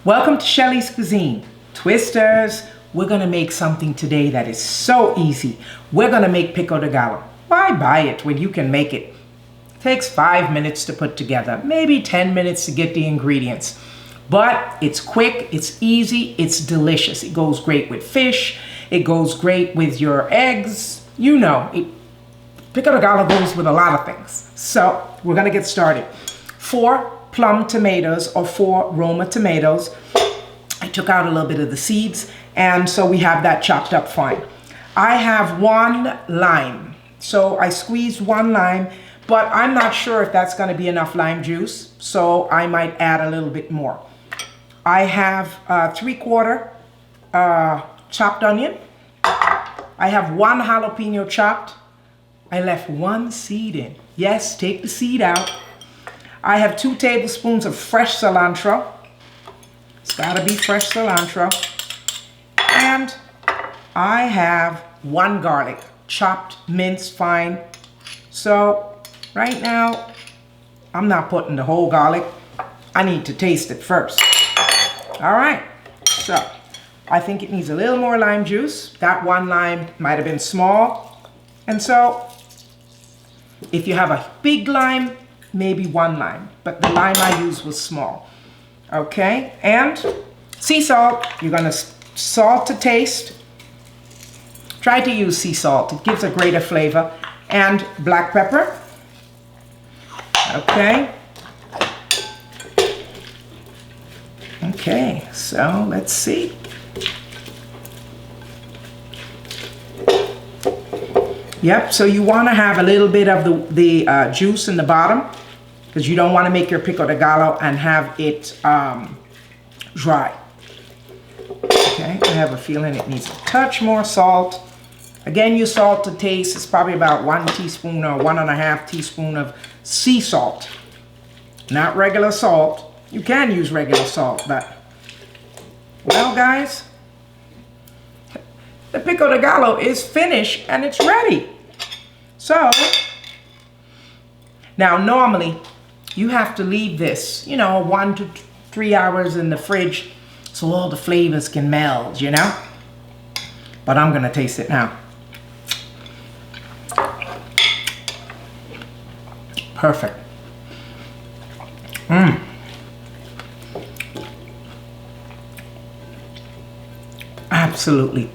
Welcome to Shelly's Cuisine. Twisters, we're gonna make something today that is so easy. We're gonna make Pico de Gallo. Why buy it when you can make it? It takes 5 minutes to put together, maybe 10 minutes to get the ingredients. But it's quick, it's easy, it's delicious. It goes great with fish, it goes great with your eggs. You know, Pico de Gallo goes with a lot of things. So we're gonna get started. 4 plum tomatoes or 4 Roma tomatoes. I took out a little bit of the seeds, and so we have that chopped up fine. I have 1 lime. So I squeezed 1 lime, but I'm not sure if that's gonna be enough lime juice, so I might add a little bit more. I have 3/4 chopped onion. I have 1 jalapeno chopped. I left 1 seed in. Yes, take the seed out. I have 2 tablespoons of fresh cilantro. It's gotta be fresh cilantro. And I have 1 garlic, chopped, minced fine. So right now, I'm not putting the whole garlic. I need to taste it first. All right, so I think it needs a little more lime juice. That 1 lime might have been small. And so if you have a big lime, maybe 1 lime, but the lime I used was small. Okay, and sea salt. You're gonna salt to taste. Try to use sea salt, it gives a greater flavor. And black pepper. Okay. Okay, so let's see. Yep, so you want to have a little bit of the juice in the bottom, because you don't want to make your Pico de Gallo and have it dry. Okay, I have a feeling it needs a touch more salt. Again, you salt to taste. It's probably about 1 teaspoon or 1.5 teaspoon of sea salt, not regular salt. You can use regular salt, but well, guys, the Pico de Gallo is finished and it's ready. So now normally you have to leave this, 1 to 3 hours in the fridge so all the flavors can meld, But I'm gonna taste it now. Perfect. Absolutely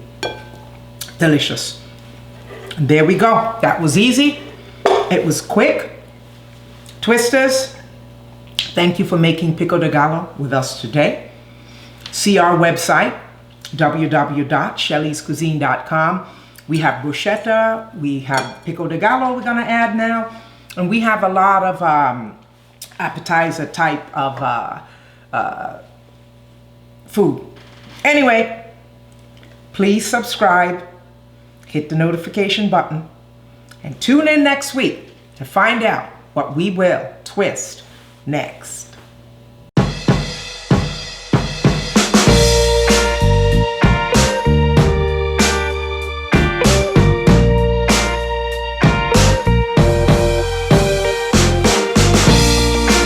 delicious. There we go. That was easy. It was quick. Twisters, thank you for making Pico de Gallo with us today. See our website, www.shellyscuisine.com. We have bruschetta, we have Pico de Gallo we're gonna add now, and we have a lot of appetizer type of food. Anyway, please subscribe, hit the notification button, and tune in next week to find out what we will twist next.